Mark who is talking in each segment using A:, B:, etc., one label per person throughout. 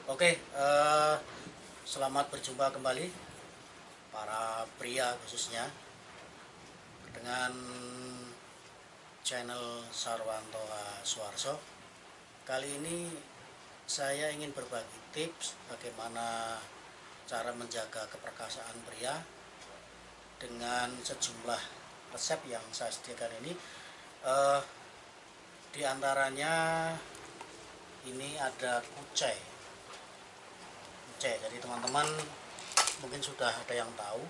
A: Oke, selamat berjumpa kembali para pria khususnya dengan channel Sarwanto Suarso. Kali ini saya ingin berbagi tips bagaimana cara menjaga keperkasaan pria dengan sejumlah resep yang saya sediakan ini. Di antaranya ini ada kucai. Jadi teman-teman mungkin sudah ada yang tahu,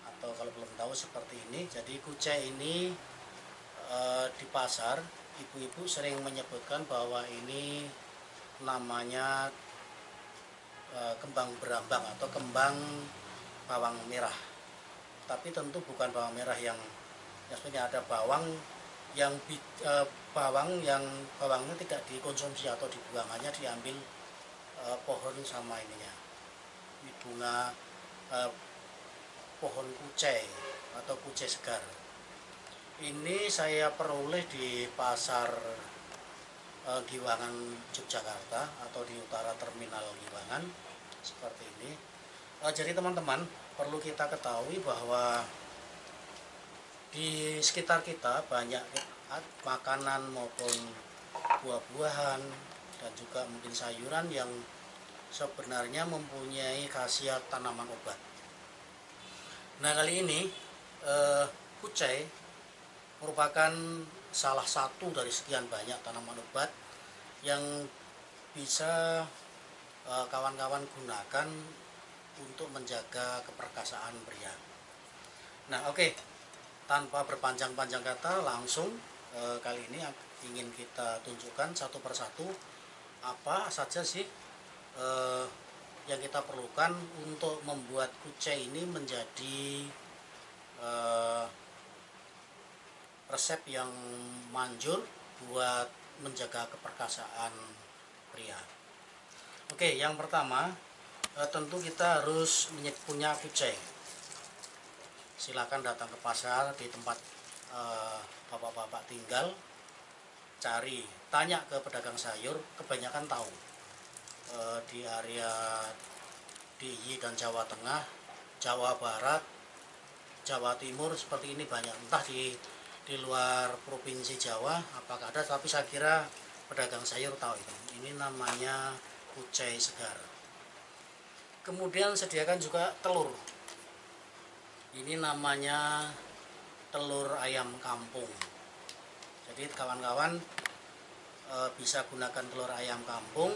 A: atau kalau belum tahu seperti ini. Jadi kucai ini di pasar ibu-ibu sering menyebutkan bahwa ini namanya kembang berambang atau kembang bawang merah. Tapi tentu bukan bawang merah yang sebenarnya ada bawang yang bawangnya tidak dikonsumsi atau dibuang, hanya diambil pohon sama ininya, bunga pohon kucai atau kucai segar. Ini saya peroleh di pasar Giwangan Yogyakarta atau di utara terminal Giwangan seperti ini. Jadi teman-teman perlu kita ketahui bahwa di sekitar kita banyak makanan maupun buah-buahan dan juga mungkin sayuran yang sebenarnya mempunyai khasiat tanaman obat. Nah, kali ini kucai merupakan salah satu dari sekian banyak tanaman obat yang bisa kawan-kawan gunakan untuk menjaga keperkasaan pria. Nah, oke. Tanpa berpanjang-panjang kata, langsung kali ini ingin kita tunjukkan satu persatu apa saja sih yang kita perlukan untuk membuat kucai ini menjadi resep yang manjur buat menjaga keperkasaan pria. Oke, yang pertama tentu kita harus punya kucai. Silakan datang ke pasar di tempat bapak-bapak tinggal, tanya ke pedagang sayur, kebanyakan tahu. Di area DIY dan Jawa Tengah, Jawa Barat, Jawa Timur seperti ini banyak. Entah di luar provinsi Jawa apakah ada, tapi saya kira pedagang sayur tahu itu. Ini namanya kucai segar. Kemudian sediakan juga telur. Ini namanya telur ayam kampung. Jadi kawan-kawan bisa gunakan telur ayam kampung,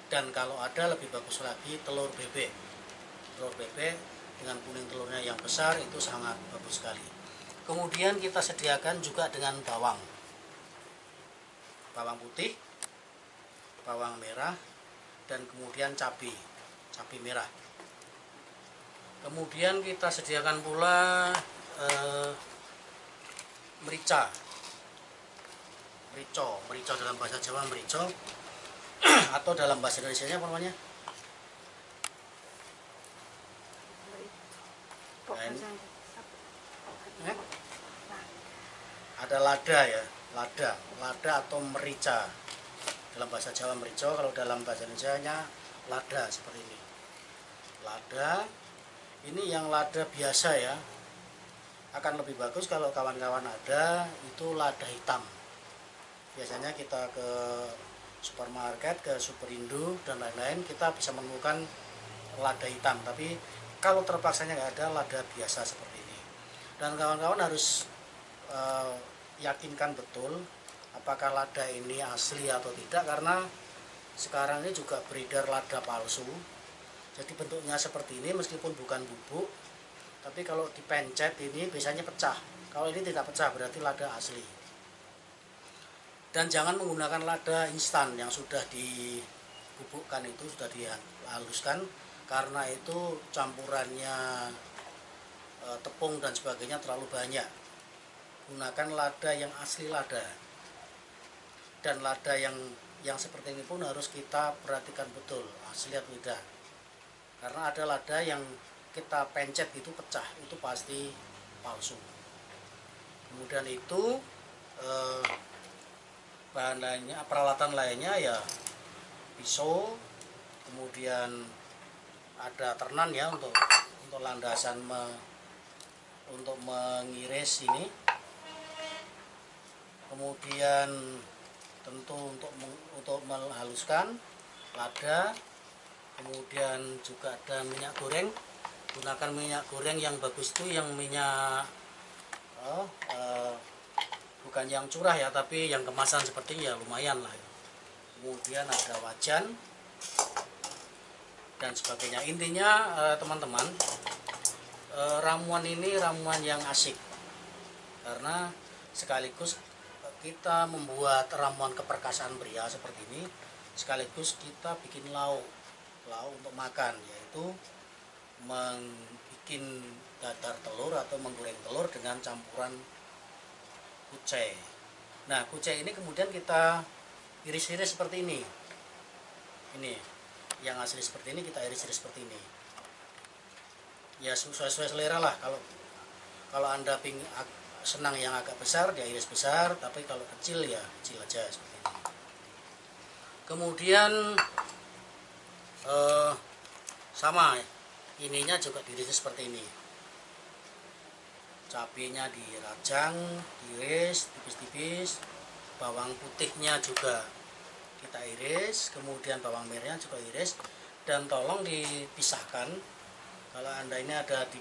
A: dan kalau ada lebih bagus lagi telur bebek. Telur bebek dengan kuning telurnya yang besar itu sangat bagus sekali. Kemudian kita sediakan juga dengan bawang putih, bawang merah, dan kemudian cabai merah. Kemudian kita sediakan pula merica dalam bahasa Jawa merica atau dalam bahasa Indonesianya apa namanya? Ada lada ya, lada atau merica. Dalam bahasa Jawa merica, kalau dalam bahasa Indonesianya lada seperti ini. Lada. Ini yang lada biasa ya, akan lebih bagus kalau kawan-kawan ada itu lada hitam. Biasanya kita ke supermarket, ke Superindo dan lain-lain, kita bisa menemukan lada hitam. Tapi kalau terpaksanya nggak ada, lada biasa seperti ini. Dan kawan-kawan harus yakinkan betul apakah lada ini asli atau tidak, karena sekarang ini juga beredar lada palsu. Jadi bentuknya seperti ini, meskipun bukan bubuk, tapi kalau dipencet ini biasanya pecah. Kalau ini tidak pecah berarti lada asli. Dan jangan menggunakan lada instan yang sudah dibubukkan, itu sudah dihaluskan, karena itu campurannya tepung dan sebagainya terlalu banyak. Gunakan lada yang asli lada. Dan lada yang seperti ini pun harus kita perhatikan betul asli atau tidak. Karena ada lada yang kita pencet itu pecah, itu pasti palsu. Kemudian itu bahan lainnya, peralatan lainnya ya pisau, kemudian ada ternan ya untuk landasan untuk mengiris ini, kemudian tentu untuk menghaluskan lada, kemudian juga ada minyak goreng. Gunakan minyak goreng yang bagus itu yang minyak bukan yang curah ya, tapi yang kemasan seperti ya lumayan lah. Kemudian ada wajan dan sebagainya. Intinya teman-teman, ramuan ini ramuan yang asik karena sekaligus kita membuat ramuan keperkasaan pria seperti ini, sekaligus kita bikin lauk untuk makan, yaitu membuat dadar telur atau menggoreng telur dengan campuran kucai. Nah, kucai ini kemudian kita iris-iris seperti ini. Ini yang asli seperti ini, kita iris-iris seperti ini. Ya sesuai selera lah. Kalau Anda senang yang agak besar, dia iris besar, tapi kalau kecil ya kecil aja seperti ini. Kemudian sama ininya juga diiris seperti ini. Cabenya dirajang, diiris tipis-tipis, bawang putihnya juga kita iris, kemudian bawang merahnya juga iris, dan tolong dipisahkan. Kalau Anda ini ada di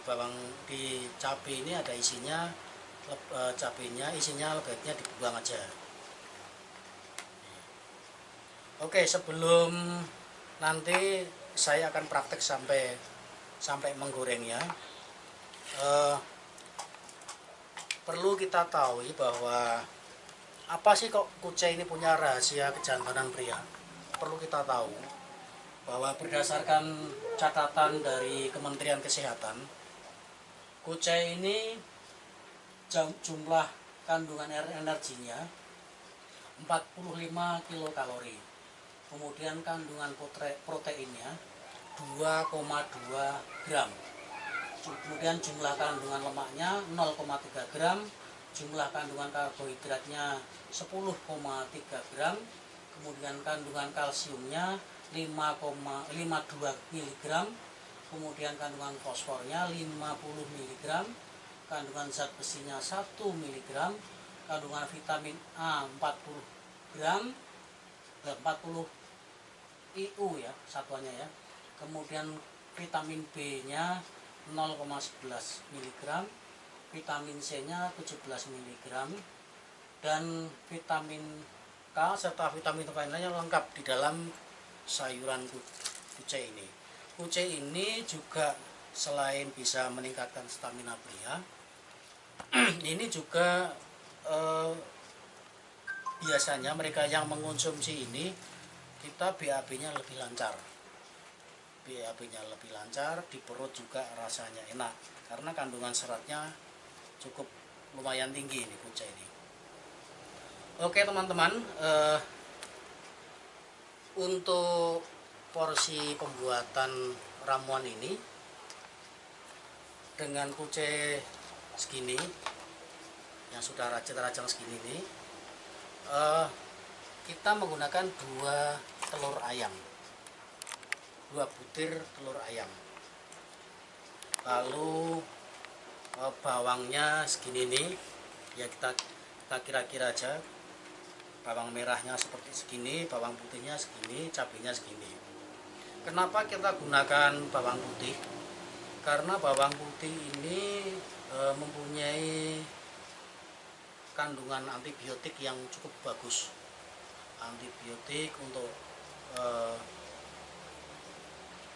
A: cabai ini ada isinya, cabenya isinya lebihnya dibuang aja. Oke, sebelum nanti saya akan praktek sampai menggorengnya, perlu kita tahu bahwa apa sih kok kucai ini punya rahasia kejantanan pria. Perlu kita tahu bahwa berdasarkan catatan dari Kementerian Kesehatan, kucai ini jumlah kandungan energinya 45 kilokalori. Kemudian kandungan proteinnya 2,2 gram. Kemudian jumlah kandungan lemaknya 0,3 gram, jumlah kandungan karbohidratnya 10,3 gram, kemudian kandungan kalsiumnya 5,52 mg, kemudian kandungan fosfornya 50 mg, kandungan zat besinya 1 mg, kandungan vitamin A 40 gram, 40 IU ya satuannya ya, kemudian vitamin B nya 0,11 mg, vitamin C nya 17 mg, dan vitamin K serta vitamin lainnya lengkap di dalam sayuran kucai ini. Kucai ini juga selain bisa meningkatkan stamina pria, ini juga biasanya mereka yang mengonsumsi ini, kita BAB-nya lebih lancar. BAB-nya lebih lancar, di perut juga rasanya enak karena kandungan seratnya cukup lumayan tinggi ini kucai ini. Oke teman-teman, untuk porsi pembuatan ramuan ini dengan kucai segini yang sudah rajang segini ini, kita menggunakan 2 telur ayam, 2 butir telur ayam. Lalu bawangnya segini nih ya, kita kira-kira aja. Bawang merahnya seperti segini, bawang putihnya segini, cabenya segini. Kenapa kita gunakan bawang putih? Karena bawang putih ini mempunyai kandungan antibiotik yang cukup bagus. Antibiotik untuk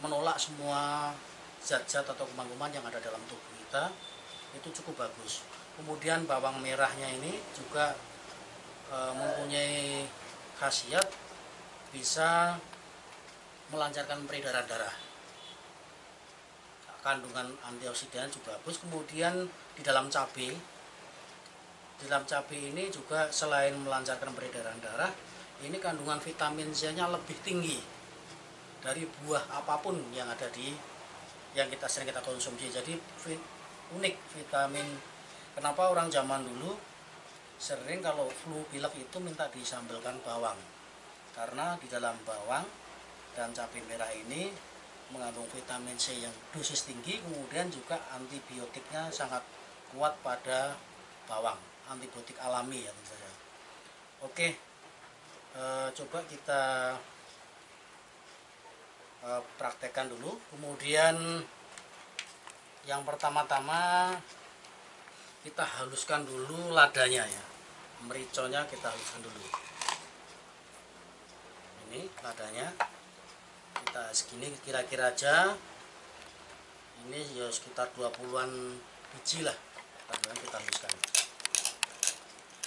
A: menolak semua zat-zat atau kuman-kuman yang ada dalam tubuh kita, itu cukup bagus. Kemudian bawang merahnya ini juga mempunyai khasiat bisa melancarkan peredaran darah. Kandungan antioksidan juga bagus. Kemudian di dalam cabai ini juga selain melancarkan peredaran darah, ini kandungan vitamin C-nya lebih tinggi dari buah apapun yang ada yang sering kita konsumsi. Jadi unik vitamin. Kenapa orang zaman dulu sering kalau flu pilek itu minta disambelkan bawang, karena di dalam bawang dan cabai merah ini mengandung vitamin C yang dosis tinggi, kemudian juga antibiotiknya sangat kuat pada bawang, antibiotik alami ya tentu saja. Oke, coba kita praktekkan dulu. Kemudian yang pertama-tama kita haluskan dulu ladanya ya, mericonya kita haluskan dulu. Ini ladanya kita segini kira-kira aja, ini ya sekitar 20-an biji lah kita haluskan.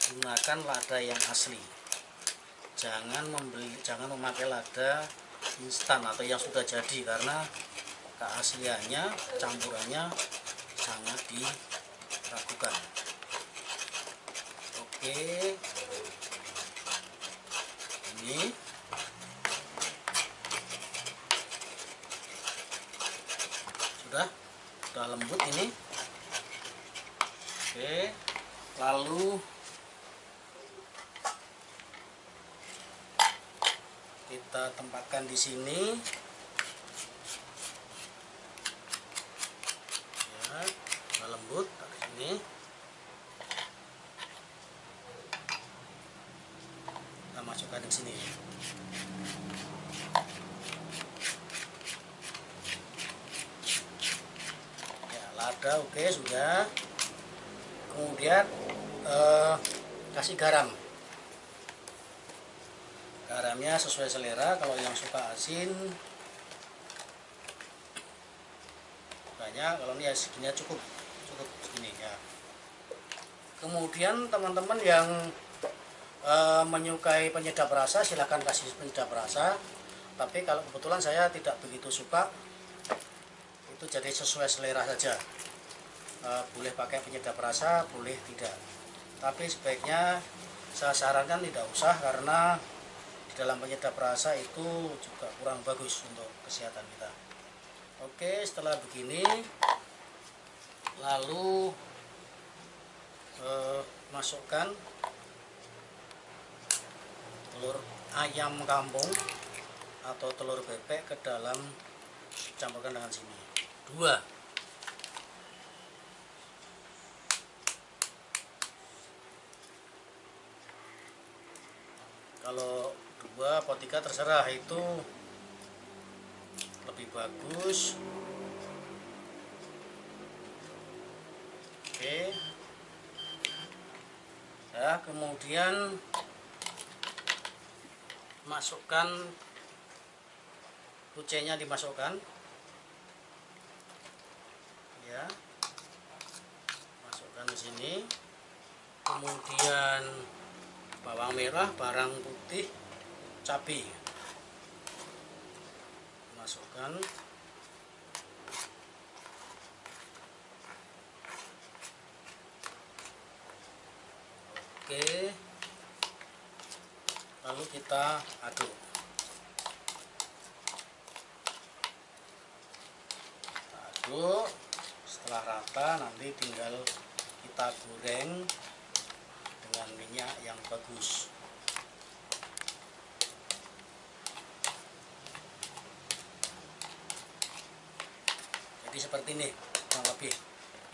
A: Gunakan lada yang asli, jangan memakai lada instan atau yang sudah jadi, karena keasliannya, campurannya sangat diragukan. Oke, ini sudah lembut ini. Oke, lalu kita tempatkan di sini ya, sudah lembut di sini. Kita masukkan di sini. Ya, lada oke sudah. Kemudian kasih garam. Garamnya sesuai selera, kalau yang suka asin banyak, kalau ini ya segini cukup segini ya. Kemudian teman-teman yang menyukai penyedap rasa silahkan kasih penyedap rasa, tapi kalau kebetulan saya tidak begitu suka, itu jadi sesuai selera saja. Boleh pakai penyedap rasa, boleh tidak, tapi sebaiknya saya sarankan tidak usah, karena di dalam penyedap rasa itu juga kurang bagus untuk kesehatan kita. Oke, setelah begini lalu masukkan telur ayam kampung atau telur bebek ke dalam, campurkan dengan sini 2. Kalau 2 atau 3 terserah, itu lebih bagus. Oke ya, kemudian masukkan kucenya, dimasukkan ya, masukkan di sini. Kemudian bawang merah, bawang putih, cabai masukkan. Oke, lalu kita aduk. Setelah rata nanti tinggal kita goreng dengan minyak yang bagus. Jadi seperti ini kurang lebih.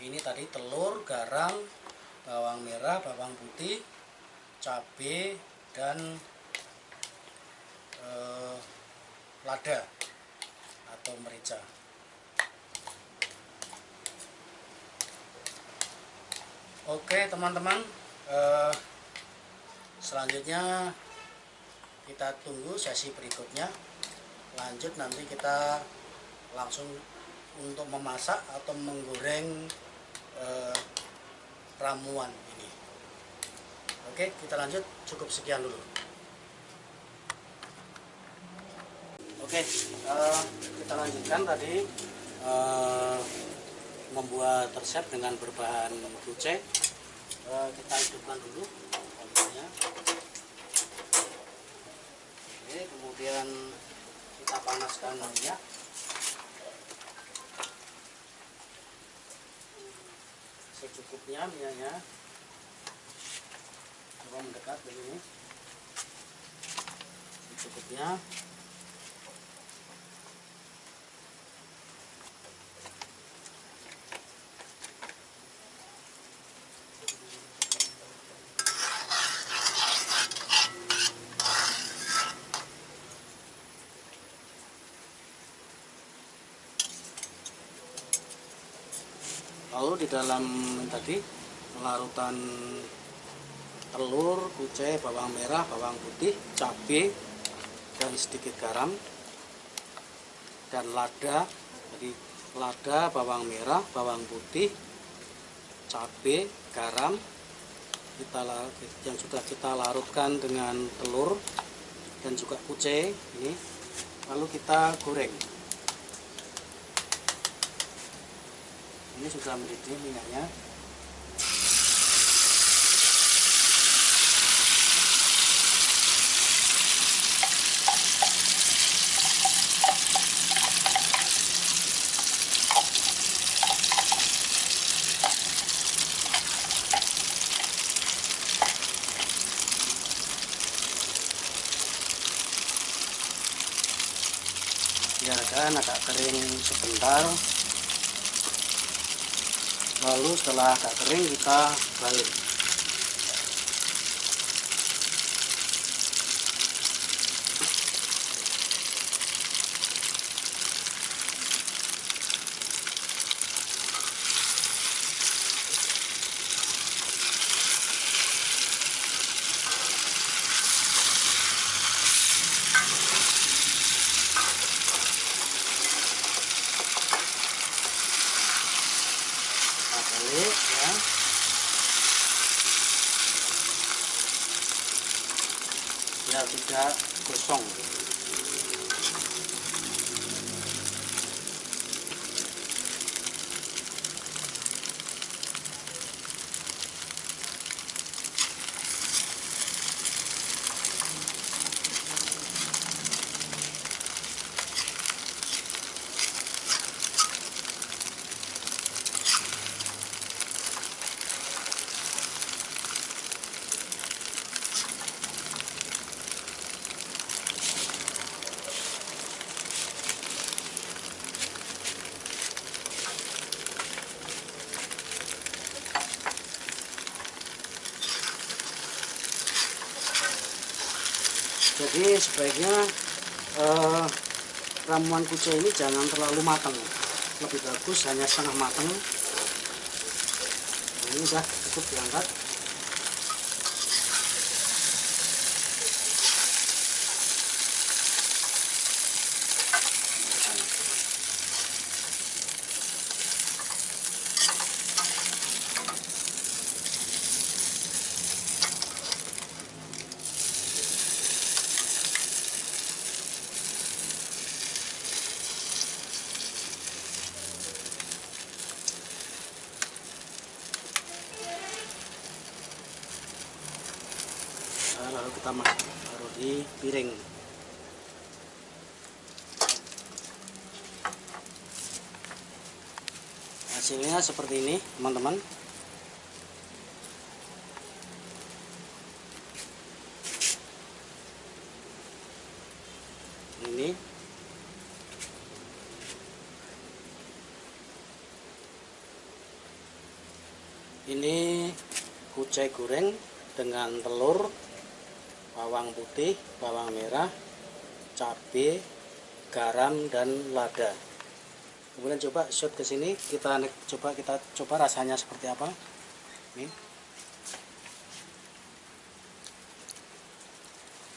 A: Ini tadi telur, garam, bawang merah, bawang putih, cabai, dan lada atau merica. Oke teman-teman, selanjutnya kita tunggu sesi berikutnya. Lanjut nanti kita langsung untuk memasak atau menggoreng ramuan ini. Oke, kita lanjut, cukup sekian dulu. Oke, kita lanjutkan tadi membuat resep dengan berbahan kucing. Kita hidupkan dulu kompornya. Oke, kemudian kita panaskan minyak. Secukupnya minyaknya. Coba mendekat begini. Secukupnya. Lalu di dalam tadi larutan telur, kucai, bawang merah, bawang putih, cabai, dan sedikit garam, dan lada. Jadi lada, bawang merah, bawang putih, cabai, garam yang sudah kita larutkan dengan telur dan juga kucai ini. Lalu kita goreng. Ini sudah mendidih minyaknya. Biarkan agak kering sebentar, lalu setelah agak kering kita balik. Balik ya, biar tidak gosong. Jadi sebaiknya ramuan kucai ini jangan terlalu matang, lebih bagus hanya setengah matang. Ini sudah cukup diangkat. Lalu kita taruh di piring. Hasilnya seperti ini, teman-teman. Ini kucai goreng dengan telur, bawang putih, bawang merah, cabai, garam, dan lada. Kemudian coba shoot ke sini, kita coba rasanya seperti apa. Nih,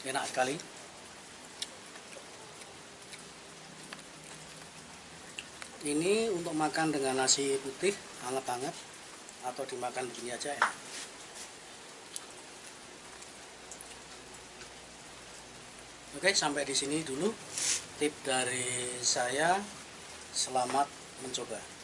A: enak sekali. Ini untuk makan dengan nasi putih hangat-hangat atau dimakan begini aja enak. Oke, sampai di sini dulu tip dari saya. Selamat mencoba.